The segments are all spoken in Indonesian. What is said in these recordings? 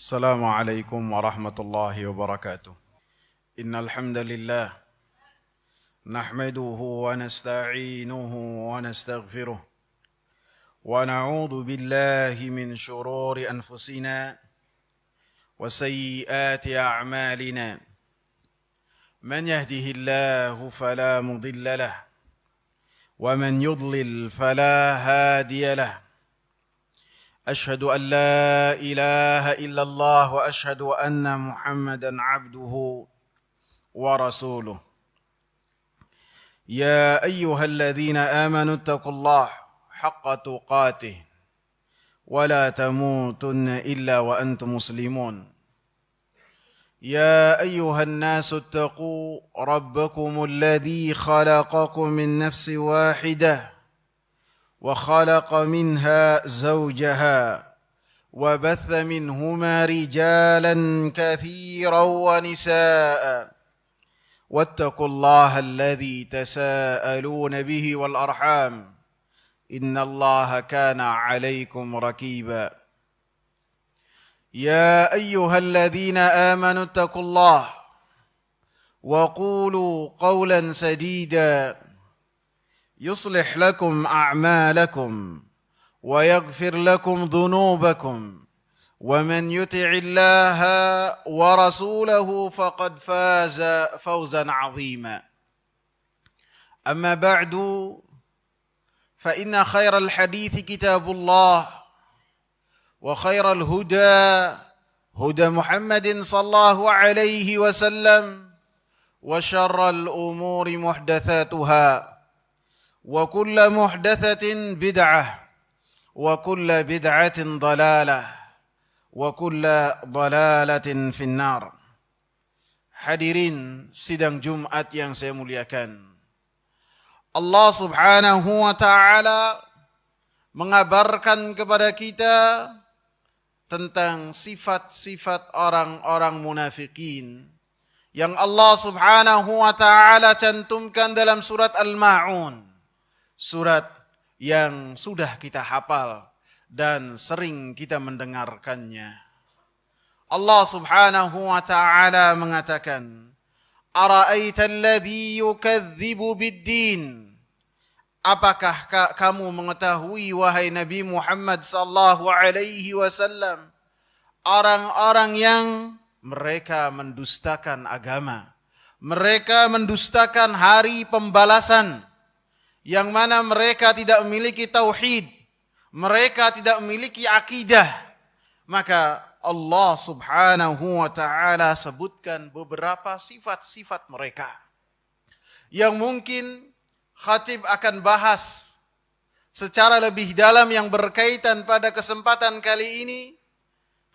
السلام عليكم ورحمة الله وبركاته. إن الحمد لله نحمده ونستعينه ونستغفره ونعوذ بالله من شرور أنفسنا وسيئات أعمالنا. من يهده الله فلا مضل له ومن يضلل فلا هادي له. أشهد أن لا إله إلا الله وأشهد أن محمدا عبده ورسوله. يا أيها الذين آمنوا اتقوا الله حق تقاته ولا تموتن إلا وأنتم مسلمون. يا أيها الناس اتقوا ربكم الذي خلقكم من نفس واحدة وخلق منها زوجها وبث منهما رجالا كثيرا ونساء واتقوا الله الذي تساءلون به والأرحام إن الله كان عليكم رقيبا. يا أيها الذين آمنوا اتقوا الله وقولوا قولا سديدا يصلح لكم أعمالكم ويغفر لكم ذنوبكم ومن يطع الله ورسوله فقد فاز فوزا عظيما. أما بعد فإن خير الحديث كتاب الله وخير الهدى هدى محمد صلى الله عليه وسلم وشر الأمور محدثاتها وكل محدثة بدعة وكل بدعة ضلالة وكل ضلالة في النار. Hadirin sidang Jumat yang saya muliakan, Allah subhanahu wa ta'ala mengabarkan kepada kita tentang sifat-sifat orang-orang munafikin yang Allah subhanahu wa ta'ala cantumkan dalam surat Al-Ma'un, surat yang sudah kita hafal dan sering kita mendengarkannya. Allah subhanahu wa ta'ala mengatakan, Ara'aita alladhi yukadzibu biddin. Apakah kamu mengetahui wahai Nabi Muhammad sallallahu alaihi wasallam, orang-orang yang mereka mendustakan agama, mereka mendustakan hari pembalasan, yang mana mereka tidak memiliki tauhid, mereka tidak memiliki akidah. Maka Allah subhanahu wa ta'ala sebutkan beberapa sifat-sifat mereka yang mungkin khatib akan bahas secara lebih dalam yang berkaitan pada kesempatan kali ini.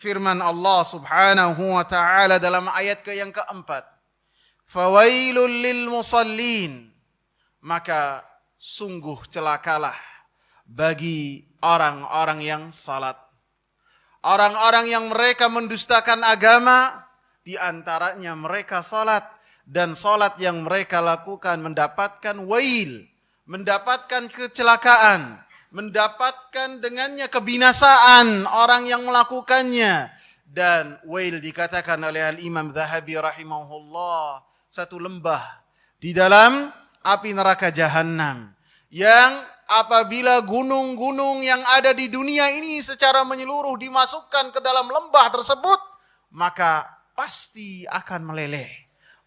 Firman Allah subhanahu wa ta'ala dalam ayat yang keempat, Fawailul lil musallin. Maka sungguh celakalah bagi orang-orang yang salat. Orang-orang yang mereka mendustakan agama, di antaranya mereka salat, dan salat yang mereka lakukan mendapatkan wail, mendapatkan kecelakaan, mendapatkan dengannya kebinasaan orang yang melakukannya. Dan wail dikatakan oleh Al-Imam Zahabi rahimahullah, satu lembah di dalam api neraka Jahannam, yang apabila gunung-gunung yang ada di dunia ini secara menyeluruh dimasukkan ke dalam lembah tersebut, maka pasti akan meleleh.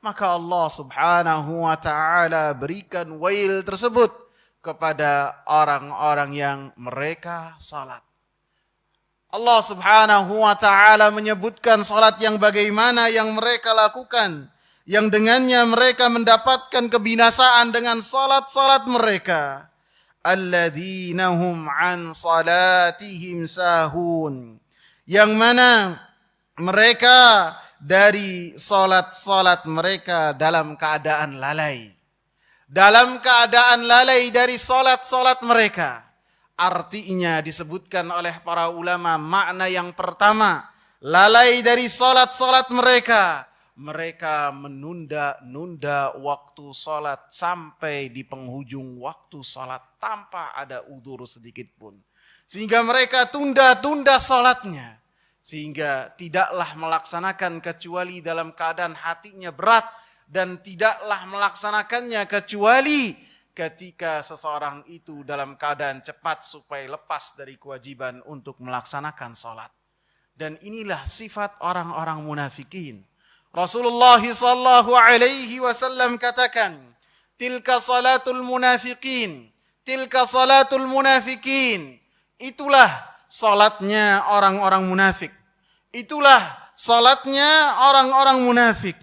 Maka Allah subhanahu wa ta'ala berikan wail tersebut kepada orang-orang yang mereka salat. Allah subhanahu wa ta'ala menyebutkan salat yang bagaimana yang mereka lakukan, yang dengannya mereka mendapatkan kebinasaan dengan salat-salat mereka. Alladzina hum an salatihim sahun. Yang mana mereka dari salat-salat mereka dalam keadaan lalai. Dalam keadaan lalai dari salat-salat mereka. Artinya disebutkan oleh para ulama makna yang pertama, lalai dari salat-salat mereka. Mereka menunda-nunda waktu salat sampai di penghujung waktu salat tanpa ada udzur sedikit pun. Sehingga mereka tunda-tunda salatnya. Sehingga tidaklah melaksanakan kecuali dalam keadaan hatinya berat, dan tidaklah melaksanakannya kecuali ketika seseorang itu dalam keadaan cepat supaya lepas dari kewajiban untuk melaksanakan salat. Dan inilah sifat orang-orang munafikin. Rasulullah sallallahu alaihi wasallam katakan, "Tilka salatul munafikin, tilka salatul munafikin." Itulah salatnya orang-orang munafik. Itulah salatnya orang-orang munafik.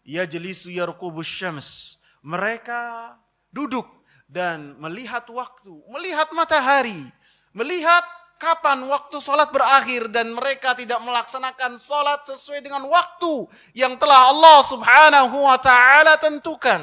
Yajlisu yarqubus syams. Mereka duduk dan melihat waktu, melihat matahari, melihat kapan waktu salat berakhir, dan mereka tidak melaksanakan salat sesuai dengan waktu yang telah Allah Subhanahu wa taala tentukan.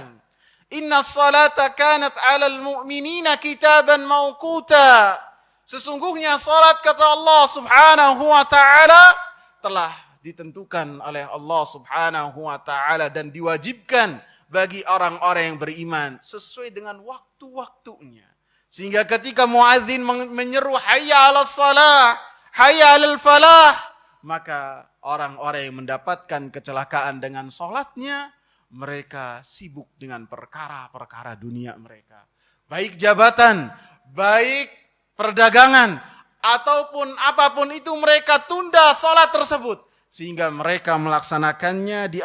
Inna salata kanat 'alal mu'minina kitaban mawquta. Sesungguhnya salat, kata Allah Subhanahu wa taala, telah ditentukan oleh Allah Subhanahu wa taala dan diwajibkan bagi orang-orang yang beriman sesuai dengan waktu-waktunya. Sehingga ketika muadzin menyeru hayya 'alas shalah, hayya 'alal falah, maka orang-orang yang mendapatkan kecelakaan dengan salatnya, mereka sibuk dengan perkara-perkara dunia mereka. Baik jabatan, baik perdagangan, ataupun apapun itu, mereka tunda salat tersebut sehingga mereka melaksanakannya di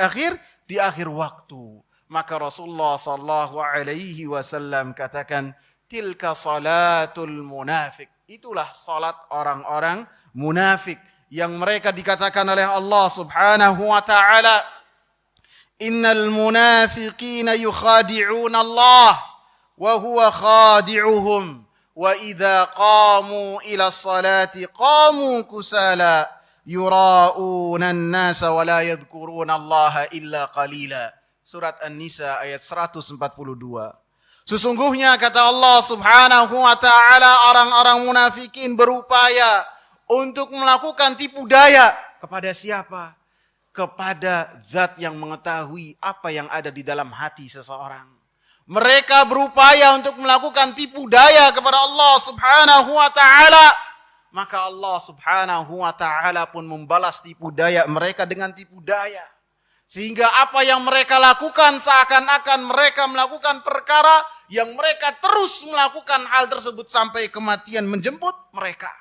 akhir waktu. Maka Rasulullah sallallahu alaihi wasallam katakan, tilka salatul munafik. Itulah salat orang-orang munafik yang mereka dikatakan oleh Allah Subhanahu wa taala, innal munafiqina yukhadi'una Allah wa huwa khadi'uhum. Wa idza qamu ila salati qamu kusala yura'una an-nasa wa la yadhkuruna Allah illa qalila. Surat An-Nisa ayat 142. Sesungguhnya kata Allah Subhanahu wa taala, orang-orang munafikin berupaya untuk melakukan tipu daya kepada siapa? Kepada zat yang mengetahui apa yang ada di dalam hati seseorang. Mereka berupaya untuk melakukan tipu daya kepada Allah Subhanahu wa taala. Maka Allah Subhanahu wa taala pun membalas tipu daya mereka dengan tipu daya. Sehingga apa yang mereka lakukan seakan-akan mereka melakukan perkara yang mereka terus melakukan hal tersebut sampai kematian menjemput mereka.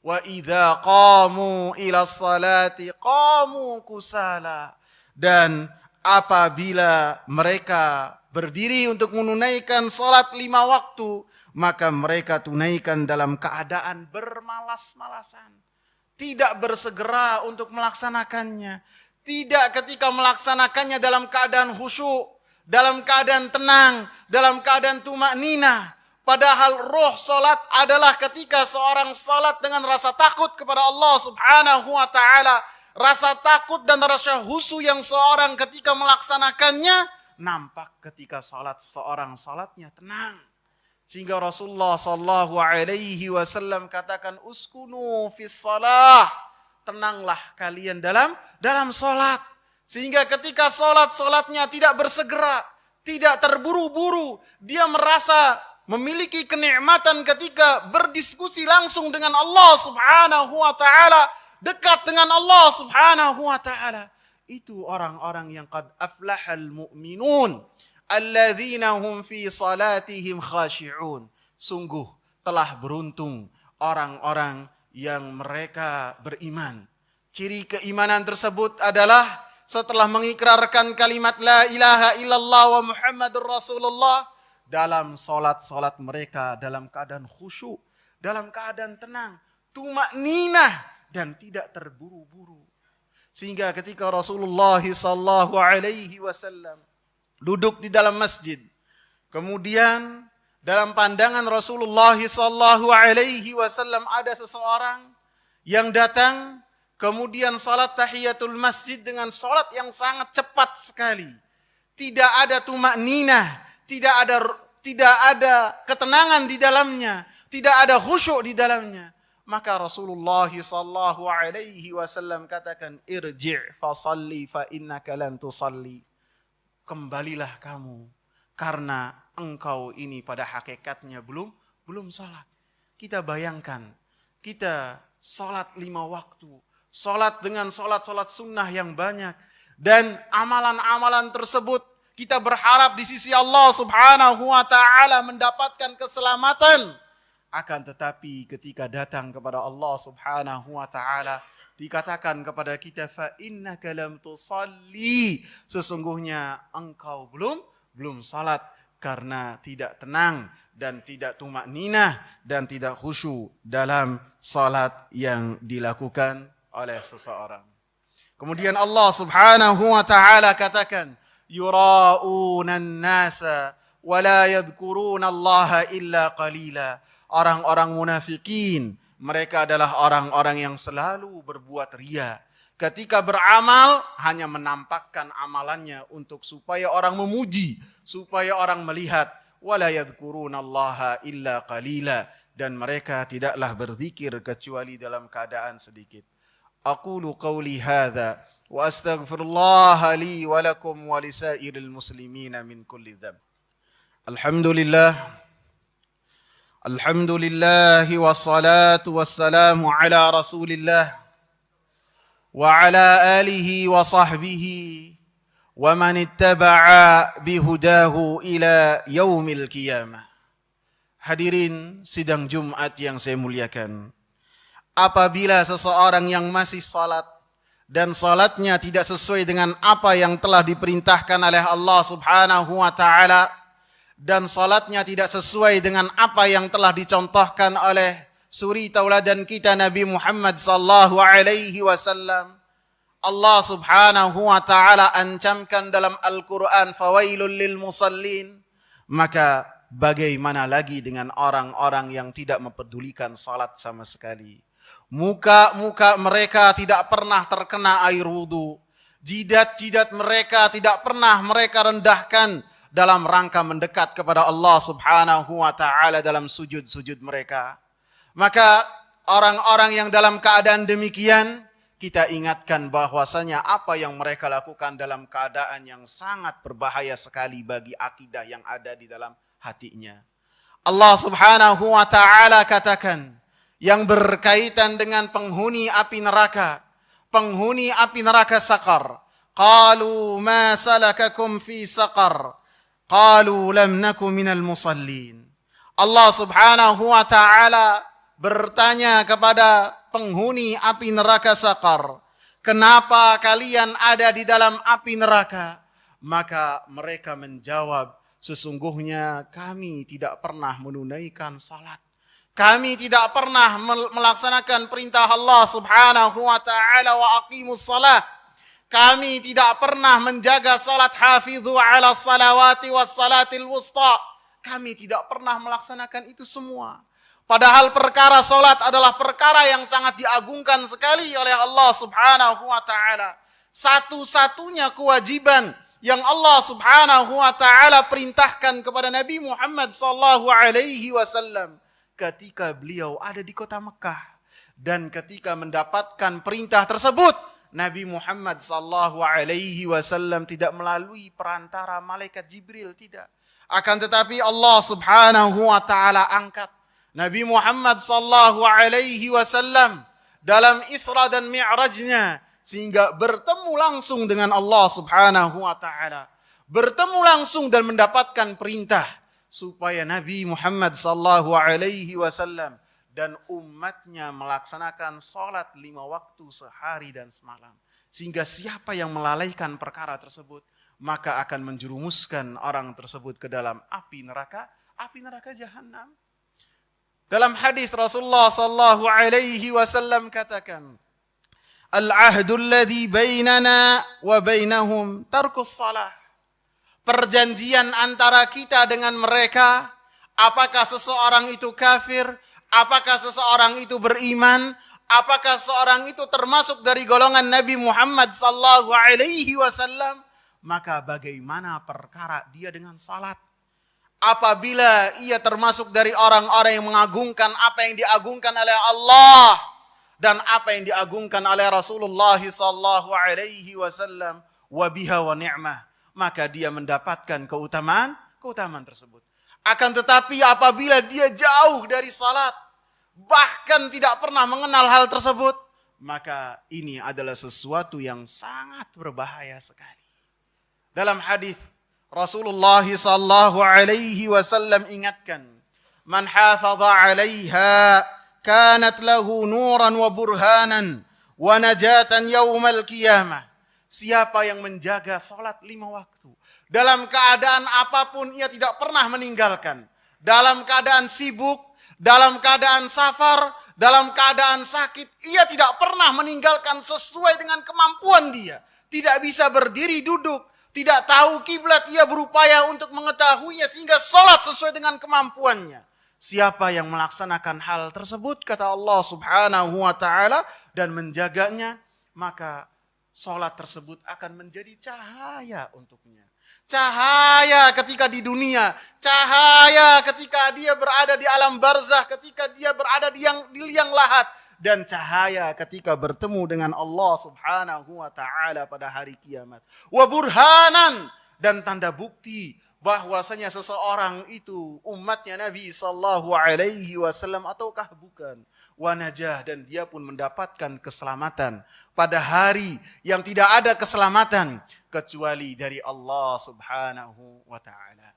Wa idza qamu ila salati qamu kusala. Dan apabila mereka berdiri untuk menunaikan salat 5 waktu, maka mereka tunaikan dalam keadaan bermalas-malasan. Tidak bersegera untuk melaksanakannya. Tidak ketika melaksanakannya dalam keadaan khusyuk, dalam keadaan tenang, dalam keadaan tumakninah. Padahal roh salat adalah ketika seorang salat dengan rasa takut kepada Allah Subhanahu wa taala. Rasa takut dan rasa khusyuk yang seorang ketika melaksanakannya nampak ketika salat seorang salatnya tenang. Sehingga Rasulullah sallallahu alaihi wasallam katakan, uskunu fis salah. Tenanglah kalian dalam salat. Sehingga ketika salatnya tidak bersegera, tidak terburu-buru, dia merasa memiliki kenikmatan ketika berdiskusi langsung dengan Allah Subhanahu wa taala, dekat dengan Allah Subhanahu wa taala. Itu orang-orang yang qad aflahal mu'minun alladzina hum fi salatihim khashi'un. Sungguh telah beruntung orang-orang yang mereka beriman. Ciri keimanan tersebut adalah setelah mengikrarkan kalimat la ilaha illallah wa Muhammadur Rasulullah, dalam salat-salat mereka dalam keadaan khusyuk, dalam keadaan tenang, tumakninah, dan tidak terburu-buru. Sehingga ketika Rasulullah sallallahu alaihi wasallam duduk di dalam masjid, kemudian dalam pandangan Rasulullah sallallahu alaihi wasallam ada seseorang yang datang, kemudian salat tahiyatul masjid dengan salat yang sangat cepat sekali. Tidak ada tumakninah, tidak ada ketenangan di dalamnya, tidak ada khusyuk di dalamnya. Maka Rasulullah sallallahu alaihi wasallam katakan, irji' fa salli fa innaka lan tusalli. Kembalilah kamu karena engkau ini pada hakikatnya belum salat. Kita bayangkan, kita salat 5 waktu, Salat dengan salat-salat sunnah yang banyak. Dan amalan-amalan tersebut kita berharap di sisi Allah Subhanahu wa ta'ala mendapatkan keselamatan. Akan tetapi ketika datang kepada Allah Subhanahu wa ta'ala, dikatakan kepada kita, fa innaka lam tusalli, sesungguhnya engkau belum salat karena tidak tenang dan tidak tumakninah dan tidak khusyuk dalam salat yang dilakukan oleh seseorang. Kemudian Allah Subhanahu wa ta'ala katakan, yura'una an-nasa wa la yadhkuruna Allah illa qalila. Orang-orang munafikin, mereka adalah orang-orang yang selalu berbuat riya. Ketika beramal, hanya menampakkan amalannya untuk supaya orang memuji, supaya orang melihat. Wala yadhkurunallaha illa qalila. Dan mereka tidaklah berzikir kecuali dalam keadaan sedikit. Aqulu qawli hadha wa astaghfirullaha li wa lakum wa lisairil muslimina min kulli dhanb. Alhamdulillah wassalatu wassalamu ala Rasulillah wa ala alihi wa sahbihi wa man ittaba'a bihudahu ila yaumil qiyamah. Hadirin sidang Jumat yang saya muliakan. Apabila seseorang yang masih salat dan salatnya tidak sesuai dengan apa yang telah diperintahkan oleh Allah Subhanahu wa ta'ala, dan salatnya tidak sesuai dengan apa yang telah dicontohkan oleh suri tauladan kita Nabi Muhammad sallallahu alaihi wasallam, Allah Subhanahu wa ta'ala ancamkan dalam Al-Quran, fawailul lil musallin. Maka bagaimana lagi dengan orang-orang yang tidak mempedulikan salat sama sekali? Muka-muka mereka tidak pernah terkena air wudu. Jidat-jidat mereka tidak pernah mereka rendahkan dalam rangka mendekat kepada Allah Subhanahu wa ta'ala dalam sujud-sujud mereka. Maka orang-orang yang dalam keadaan demikian, kita ingatkan bahwasanya apa yang mereka lakukan dalam keadaan yang sangat berbahaya sekali bagi akidah yang ada di dalam hatinya. Allah Subhanahu wa ta'ala katakan, yang berkaitan dengan penghuni api neraka Saqar. Qalu ma salakakum fi Saqar? Qalu lam naku minal musallin. Allah Subhanahu wa ta'ala bertanya kepada penghuni api neraka Saqar, kenapa kalian ada di dalam api neraka? Maka mereka menjawab, sesungguhnya kami tidak pernah menunaikan salat. Kami tidak pernah melaksanakan perintah Allah Subhanahu wa ta'ala wa aqimus salah. Kami tidak pernah menjaga salat, hafidhu ala salawati was salatil wusta. Kami tidak pernah melaksanakan itu semua. Padahal perkara salat adalah perkara yang sangat diagungkan sekali oleh Allah Subhanahu wa ta'ala. Satu-satunya kewajiban yang Allah Subhanahu wa ta'ala perintahkan kepada Nabi Muhammad sallallahu alaihi wasallam ketika beliau ada di kota Mekah. Dan ketika mendapatkan perintah tersebut, Nabi Muhammad sallallahu alaihi wasallam tidak melalui perantara malaikat Jibril, tidak. Akan tetapi Allah Subhanahu wa ta'ala angkat Nabi Muhammad sallallahu alaihi wasallam dalam Isra dan Mi'rajnya, sehingga bertemu langsung dengan Allah Subhanahu wa ta'ala. Bertemu langsung dan mendapatkan perintah supaya Nabi Muhammad sallallahu alaihi wasallam dan umatnya melaksanakan salat 5 waktu sehari dan semalam. Sehingga siapa yang melalaikan perkara tersebut, maka akan menjerumuskan orang tersebut ke dalam api neraka jahanam. Dalam hadis Rasulullah sallallahu alaihi wasallam katakan, al-ahdul ladzi bainana wa bainahum tarkus salah. Perjanjian antara kita dengan mereka, apakah seseorang itu kafir, apakah seseorang itu beriman, apakah seorang itu termasuk dari golongan Nabi Muhammad sallallahu alaihi wasallam, maka bagaimana perkara dia dengan salat? Apabila ia termasuk dari orang-orang yang mengagungkan apa yang diagungkan oleh Allah dan apa yang diagungkan oleh Rasulullah sallallahu alaihi wasallam, wa biha wa ni'mah, maka dia mendapatkan keutamaan tersebut. Akan tetapi apabila dia jauh dari salat, bahkan tidak pernah mengenal hal tersebut, maka ini adalah sesuatu yang sangat berbahaya sekali. Dalam hadis Rasulullah sallallahu alaihi wasallam ingatkan, "Man hafadha 'alaiha kanat lahu nuran wa burhanan wa najatan yaumal qiyamah." Siapa yang menjaga salat 5 waktu dalam keadaan apapun ia tidak pernah meninggalkan, dalam keadaan sibuk, dalam keadaan safar, dalam keadaan sakit, ia tidak pernah meninggalkan sesuai dengan kemampuan dia. Tidak bisa berdiri duduk, tidak tahu kiblat, ia berupaya untuk mengetahuinya sehingga sholat sesuai dengan kemampuannya. Siapa yang melaksanakan hal tersebut, kata Allah subhanahu wa ta'ala, dan menjaganya, maka sholat tersebut akan menjadi cahaya untuknya. Cahaya ketika di dunia, cahaya ketika dia berada di alam barzah, ketika dia berada di liang lahat, dan cahaya ketika bertemu dengan Allah subhanahu wa ta'ala pada hari kiamat. Wa burhanan, dan tanda bukti bahwasanya seseorang itu umatnya Nabi sallallahu alaihi wasallam ataukah bukan. Wa najah, dan dia pun mendapatkan keselamatan pada hari yang tidak ada keselamatan kecuali dari Allah subhanahu wa ta'ala.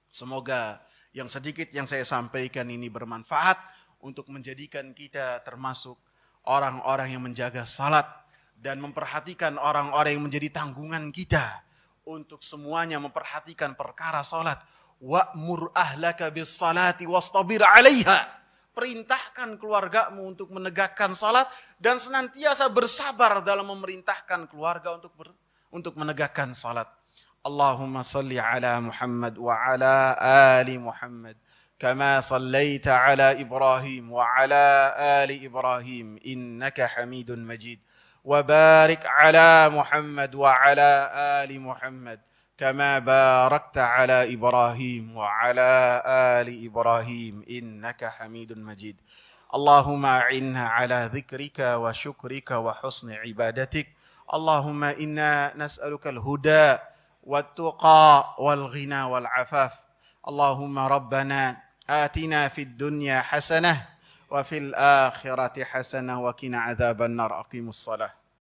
Semoga yang sedikit yang saya sampaikan ini bermanfaat untuk menjadikan kita termasuk orang-orang yang menjaga salat dan memperhatikan orang-orang yang menjadi tanggungan kita untuk semuanya memperhatikan perkara salat. Wa'mur ahlaka bis salati wastabir 'alaiha. Perintahkan keluargamu untuk menegakkan salat dan senantiasa bersabar dalam memerintahkan keluarga untuk menegakkan salat. Allahumma salli ala Muhammad wa ala ali Muhammad kama sallaita ala Ibrahim wa ala ali Ibrahim innaka Hamidun Majid. Wa barik ala Muhammad wa ala ali Muhammad kama barakta ala Ibrahim wa ala ali Ibrahim innaka Hamidun Majid. Allahumma a'inna ala dhikrika wa syukrika wa husni ibadatik. Allahumma inna nas'aluka al-huda wat-tuqa wal-ghina wal-'afaf. Allahumma rabbana atina fid dunya hasanah wa fil akhirati hasanah wa qina adzaban nar. Aqimus salah.